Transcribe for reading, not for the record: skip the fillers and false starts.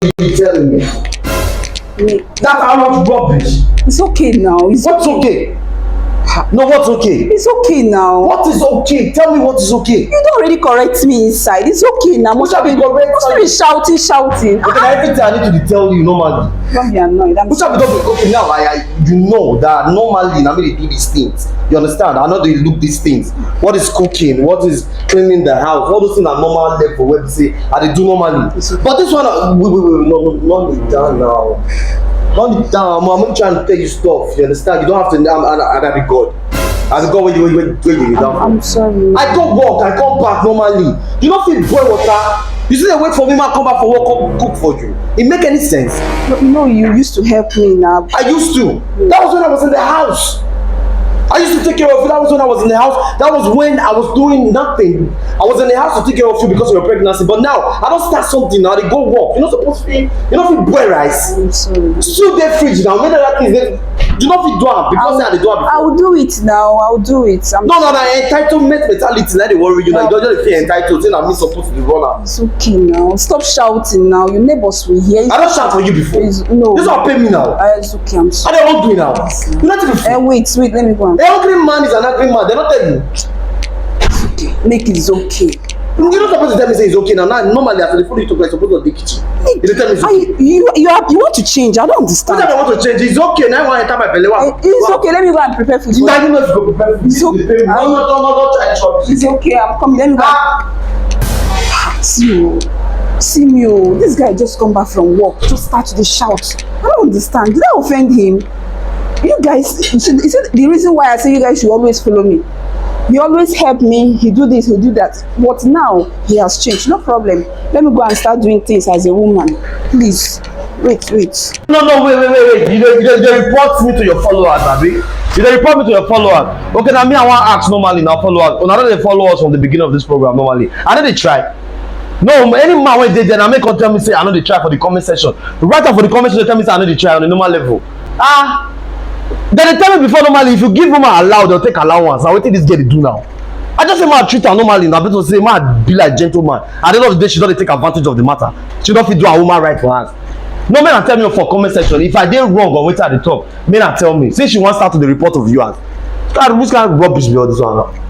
you telling me? That's how much rubbish. It's okay now. What's okay? No, what's okay? It's okay now. What is okay? Tell me what is okay. You don't already correct me inside. It's okay now. What shall be correct? Must be shouting. Okay, everything I need to tell you normally. Don't be annoyed. What shall be done? Okay, now you know that normally I mean they do these things. You understand? I know they look these things. What is cooking? What is cleaning the house? All those things are normal level where they say I they do normally. But this one, wait, no, not it down now. Not it down. I'm not trying to tell you stuff. You understand? You don't have to. I gotta be God. I go where you down. I'm sorry. I don't work. I come back normally. You don't feel boil water. You still wait for me, man. Come back for work. Cook for you. It make any sense? No, you used to help me now. I used to. That was when I was in the house. I used to take care of you. That was when I was in the house. That was when I was doing nothing. I was in the house to take care of you because of your pregnancy. But now, I don't start something now. They go work. You're not supposed to be, you don't feel boil rice. I'm sorry. Still there fridge now. Many other things. Do not feel do it because they do it before. I'll do it now. I'll do it. No, entitlement mentality. Let it worry you now. You don't feel entitled. Saying I'm not supposed to be runner. It's okay now. Stop shouting now. Your neighbors will hear. I don't shout for you before. No. This will pay me now. It's okay. I'm sorry. I don't do it now. You're not even. Wait. Let me go. A hungry man is an angry man. They're not telling you. It's okay. Nick, it's okay. You're not supposed to tell me say it's okay now. Normally after the food you took, you're supposed to be kitchen. You tell me it's okay. You want to change? I don't understand. What I want to change? It's okay. Now I want to enter my belly. It's okay. Let me go and prepare food. You don't know if you go prepare food. It's okay. No, try to chop. It's okay. I'm coming. Let me go. See me. This guy just come back from work. Just start to shout. I don't understand. Did I offend him? You guys, is it the reason why I say you guys should always follow me? You always help me. He do this, he do that. But now he has changed. No problem. Let me go and start doing things as a woman. Please. Wait. No, wait. You report me to your followers, Abeg. You report me to your followers. Okay, now me I want to ask normally now followers. I know they follow us from the beginning of this program normally. I know they try. No, any man when they then I make come tell me say I know they try for the comment section. Right after for the comment section, tell me say I know they try on the normal level. Then they tell me before normally if you give woman allow, they'll take allowance. Now what did this girl do now? I just say man treat her normally now. People say man be like gentleman. At the end of the day, she don't take advantage of the matter. She don't fit do a woman right for her. No man tell me for comment section. If I did wrong or wait at the top, men tell me. Say she wants start to the report of viewers. God, which kind of rubbish be all this one now?